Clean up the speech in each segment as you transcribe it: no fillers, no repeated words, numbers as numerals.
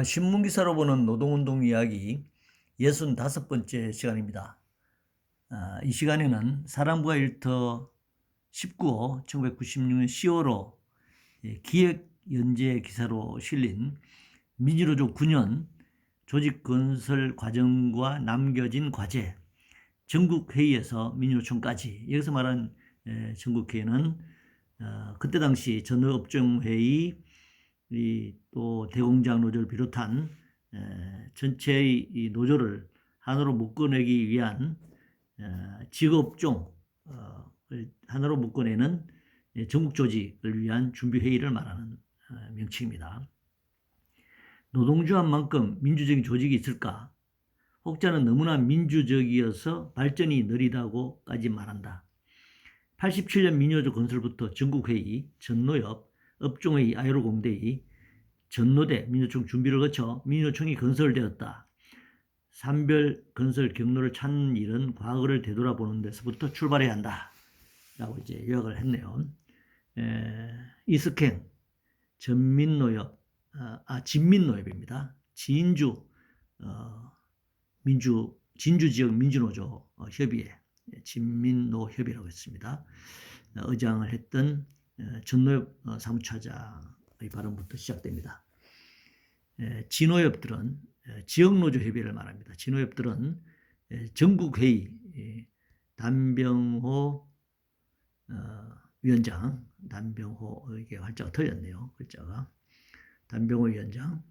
신문 기사로 보는 노동운동 이야기 65번째 시간입니다. 이 시간에는 사랑부가 일터 19호 1996년 10월호 기획연재 기사로 실린 민주노조 9년 조직 건설 과정과 남겨진 과제, 전국회의에서 민주노총까지, 여기서 말한 전국회의는 그때 당시 전업종회의, 또 대공장 노조를 비롯한 전체의 이 노조를 하나로 묶어내기 위한 직업종 하나로 묶어내는 전국 조직을 위한 준비회의를 말하는 명칭입니다. 노동조합만큼 민주적인 조직이 있을까? 혹자는 너무나 민주적이어서 발전이 느리다고까지 말한다. 87년 민주노조 건설부터 전국회의, 전노협, 업종회의, 아이로공대의, 전노대, 민주노총 준비를 거쳐 민주노총이 건설되었다. 산별 건설 경로를 찾는 일은 과거를 되돌아보는 데서부터 출발해야 한다. 라고 이제 요약을 했네요. 이스캥, 진민노협입니다. 진주 지역 민주노조 협의회, 진민노협이라고 했습니다. 의장을 했던 전노협 사무차장의 발언부터 시작됩니다. 진노협들은 지역노조 협의회를 말합니다. 진노협들은 전국회의, 단병호 위원장, 단병호, 이게 활자가 틀렸네요. 글자가. 단병호 위원장.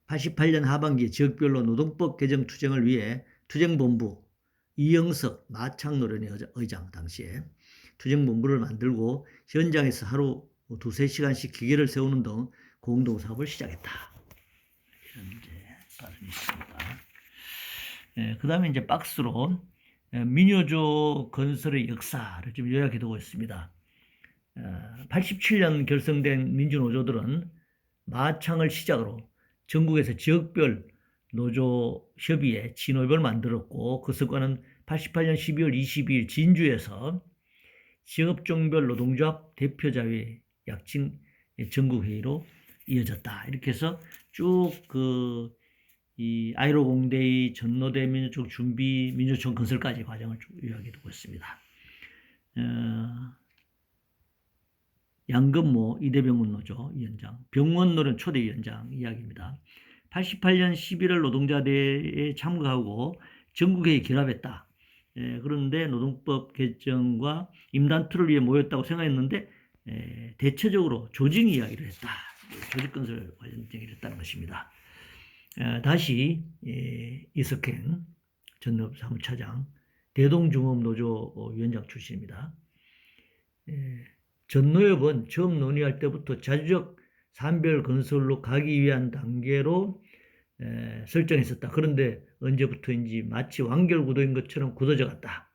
88년 하반기 지역별로 노동법 개정 투쟁을 위해 투쟁본부, 이영석 마창노련의 의장 당시에 투쟁본부를 만들고 현장에서 하루 2~3시간씩 기계를 세우는 등 공동사업을 시작했다. 이런 이제 발언이 있습니다. 그 다음에 이제 박스로 민주노조 건설의 역사를 좀 요약해 두고 있습니다. 87년 결성된 민주노조들은 마창을 시작으로 전국에서 지역별 노조 협의회 진노협을 만들었고, 그 성과는 88년 12월 22일 진주에서 지역종별 노동조합 대표자회 약칭 전국회의로 이어졌다. 이렇게 해서 쭉 이 아이로공대의 전노대 민주노총 준비, 민주노총 건설까지 과정을 쭉 요약해 두고 있습니다. 양건모 이대병원 노조 위원장, 병원노련 초대위원장 이야기입니다. 88년 11월 노동자대회에 참가하고 전국회의 결합했다. 그런데 노동법 개정과 임단투를 위해 모였다고 생각했는데 대체적으로 조직 이야기를 했다. 조직건설 관련 얘기를 했다는 것입니다. 다시 이석행 전노협 사무차장, 대동중업노조 위원장 출신입니다. 전노협은 처음 논의할 때부터 자주적 산별 건설로 가기 위한 단계로 설정했었다. 그런데 언제부터인지 마치 완결구도인 것처럼 굳어져 갔다.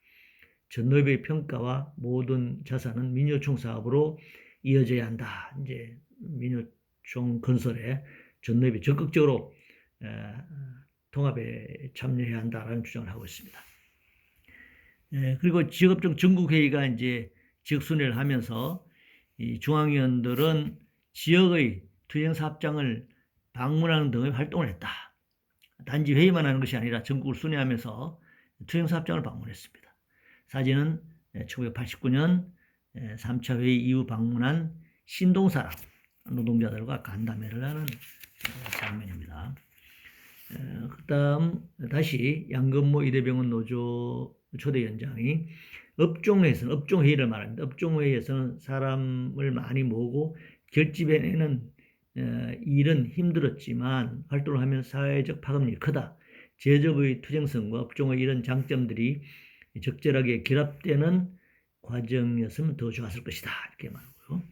전노협의 평가와 모든 자산은 민주노총 사업으로 이어져야 한다. 이제 민주노총 건설에 전노협이 적극적으로 통합에 참여해야 한다라는 주장을 하고 있습니다. 그리고 지역업종 전국회의가 이제 지역순회를 하면서 이 중앙위원들은 지역의 투쟁사업장을 방문하는 등의 활동을 했다. 단지 회의만 하는 것이 아니라 전국을 순회하면서 투쟁사업장을 방문했습니다. 사진은 1989년 3차 회의 이후 방문한 신동사람 노동자들과 간담회를 하는 장면입니다. 그 다음 다시 양건모 이대병원 노조 초대위원장이 업종회에서는, 업종회의를 말합니다. 업종회의에서는 사람을 많이 모으고 결집해내는 일은 힘들었지만 활동을 하면 사회적 파급력이 크다. 제적의 투쟁성과 업종의 이런 장점들이 적절하게 결합되는 과정이었으면 더 좋았을 것이다. 이렇게 말하고요.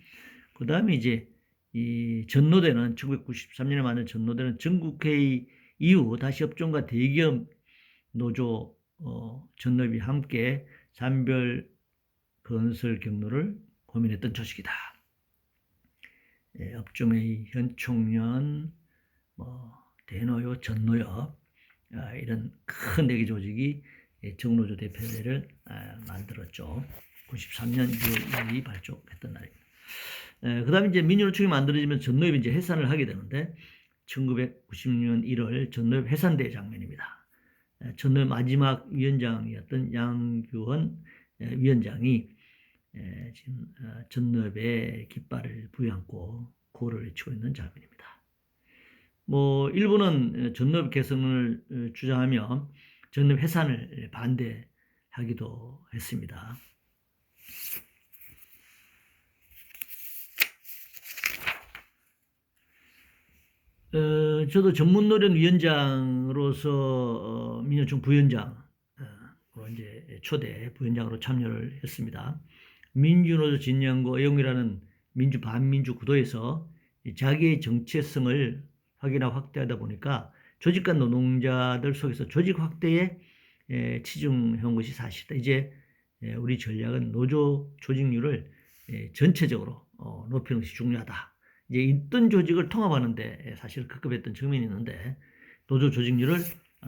그 다음에 이제 이 전노대는 1993년에 만든 전노대는 전국회의 이후 다시 업종과 대기업 노조 전노협이 함께 산별 건설 경로를 고민했던 조직이다. 업종의 현총련, 대노협, 전노협, 이런 큰 대기 조직이 정노조 대표회를 만들었죠. 93년 6월 2일이 발족했던 날입니다. 그 다음에 이제 민주노총이 만들어지면 전노협이 이제 해산을 하게 되는데, 1996년 1월 전노협 해산대 장면입니다. 전노협 마지막 위원장이었던 양규원 위원장이 지금 전노협의 깃발을 부여안고 구호를 외치고 있는 장면입니다. 뭐 일부는 전노협 개선을 주장하며 전노협 해산을 반대하기도 했습니다. 저도 전문노련 위원장으로서 민요총 부위원장으로 이제 초대 부위원장으로 참여를 했습니다. 민주노조 진영과 애용이라는 민주 반민주 구도에서 자기의 정체성을 확인하고 확대하다 보니까 조직 간 노동자들 속에서 조직 확대에 치중해온 것이 사실이다. 이제 우리 전략은 노조 조직률을 전체적으로 높이는 것이 중요하다. 이제 있던 조직을 통합하는데 사실 급급했던 측면이 있는데 노조 조직률을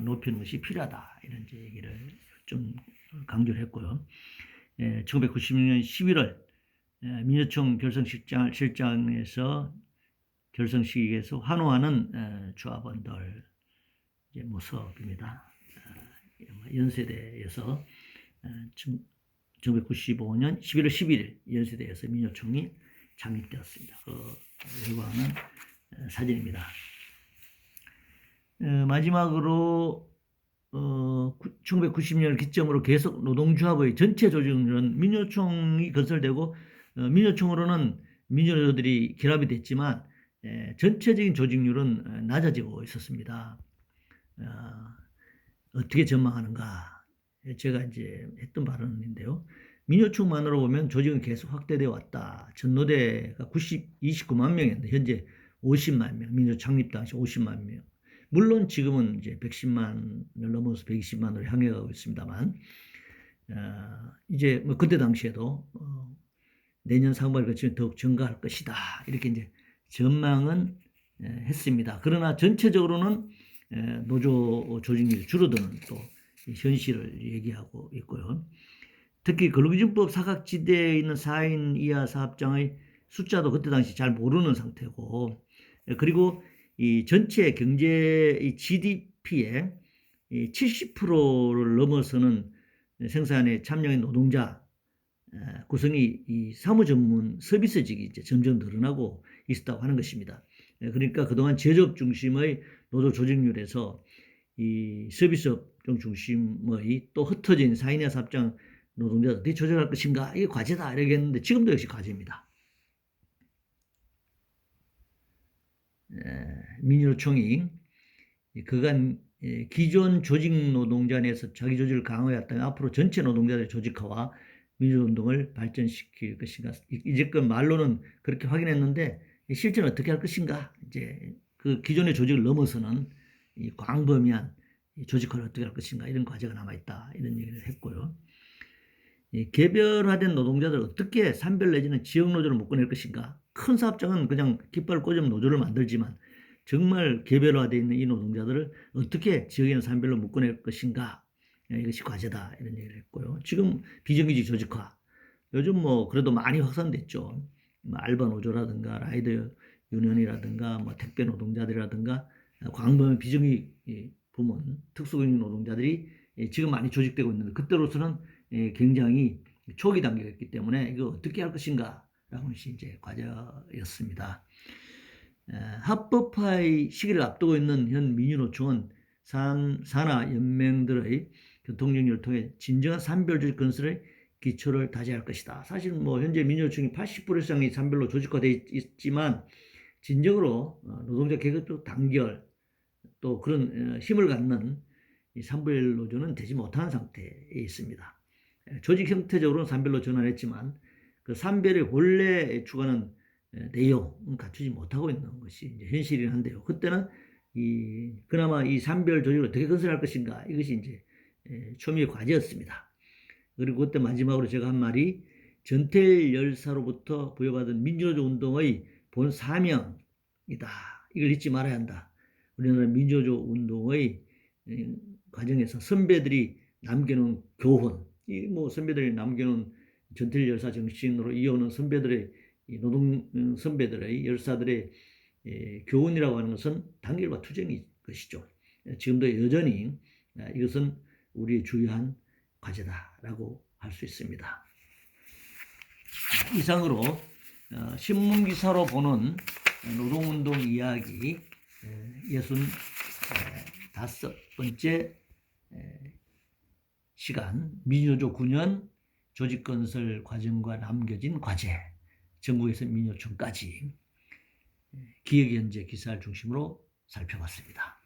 높이는 것이 필요하다. 이런 얘기를 좀 강조를 했고요. 1996년 11월 민요총 결성식장에서 결성식에서 환호하는 조합원들 모습입니다. 연세대에서 1995년 11월 11일 연세대에서 민요총이 창립되었습니다. 그 결과는 사진입니다. 마지막으로 1990년을 기점으로 계속 노동조합의 전체 조직률은 민요총이 건설되고 민요총으로는 민주노조들이 결합이 됐지만 전체적인 조직률은 낮아지고 있었습니다. 어떻게 전망하는가? 제가 이제 했던 발언인데요. 민요총만으로 보면 조직은 계속 확대되어 왔다. 전노대가 29만 명이었는데 현재 50만 명, 민요 창립 당시 50만 명. 물론 지금은 이제 110만을 넘어서 120만으로 향해 가고 있습니다만, 이제 뭐 그때 당시에도 내년 상반기 거치면 더욱 증가할 것이다. 이렇게 이제 전망은 했습니다. 그러나 전체적으로는 노조 조직률이 줄어드는 또 현실을 얘기하고 있고요. 특히 근로기준법 사각지대에 있는 4인 이하 사업장의 숫자도 그때 당시 잘 모르는 상태고, 그리고 이 전체 경제 GDP의 70%를 넘어서는 생산에 참여한 노동자 구성이 이 사무 전문 서비스직이 이제 점점 늘어나고 있었다고 하는 것입니다. 그러니까 그동안 제조업 중심의 노조 조직률에서 이 서비스업 중심의 또 흩어진 4인 이하 사업장 노동자들 어떻게 조절할 것인가? 이게 과제다 이렇게 했는데 지금도 역시 과제입니다. 민주노총이 그간 기존 조직 노동자 내에서 자기 조직을 강화했다면 앞으로 전체 노동자들의 조직화와 민주운동을 발전시킬 것인가? 이제껏 말로는 그렇게 확인했는데 실제는 어떻게 할 것인가? 이제 그 기존의 조직을 넘어서는 이 광범위한 조직화를 어떻게 할 것인가? 이런 과제가 남아있다. 이런 얘기를 했고요. 개별화된 노동자들 어떻게 산별 내지는 지역 노조를 묶어낼 것인가? 큰 사업장은 그냥 깃발을 꽂으면 노조를 만들지만 정말 개별화되어 있는 이 노동자들을 어떻게 지역이나 산별로 묶어낼 것인가? 이것이 과제다 이런 얘기를 했고요. 지금 비정규직 조직화 요즘 뭐 그래도 많이 확산됐죠. 알바 노조라든가 라이더 유니언이라든가 뭐 택배 노동자들이라든가 광범위한 비정규직 부문 특수근육 노동자들이 지금 많이 조직되고 있는데 그때로서는 굉장히 초기 단계였기 때문에 이거 어떻게 할 것인가 라는 것이 이제 과제였습니다. 합법화의 시기를 앞두고 있는 현 민주노총은 산하 연맹들의 교통정리를 통해 진정한 산별조직 건설의 기초를 다져야 할 것이다. 사실 뭐 현재 민주노총이 80% 이상이 산별로 조직화되어 있지만 진정으로 노동자 계급적 단결 또 그런 힘을 갖는 이 산별 노조는 되지 못한 상태에 있습니다. 조직 형태적으로는 산별로 전환했지만 그 산별의 원래 추구하는 내용은 갖추지 못하고 있는 것이 이제 현실이긴 한데요. 그때는 그나마 이 산별 조직을 어떻게 건설할 것인가 이것이 이제 초미의 과제였습니다. 그리고 그때 마지막으로 제가 한 말이 전태일 열사로부터 부여받은 민주노조 운동의 본 사명이다. 이걸 잊지 말아야 한다. 우리나라 민주노조 운동의 과정에서 선배들이 남겨놓은 교훈, 뭐 선배들이 남겨놓은 전태일 열사 정신으로 이어오는 선배들의 노동 선배들의 열사들의 교훈이라고 하는 것은 단결과 투쟁인 것이죠. 지금도 여전히 이것은 우리의 주요한 과제다라고 할 수 있습니다. 이상으로 신문기사로 보는 노동운동 이야기 65번째 시간, 민주노조 9년 조직건설 과정과 남겨진 과제, 전국에서 민요청까지 기획연재 기사를 중심으로 살펴봤습니다.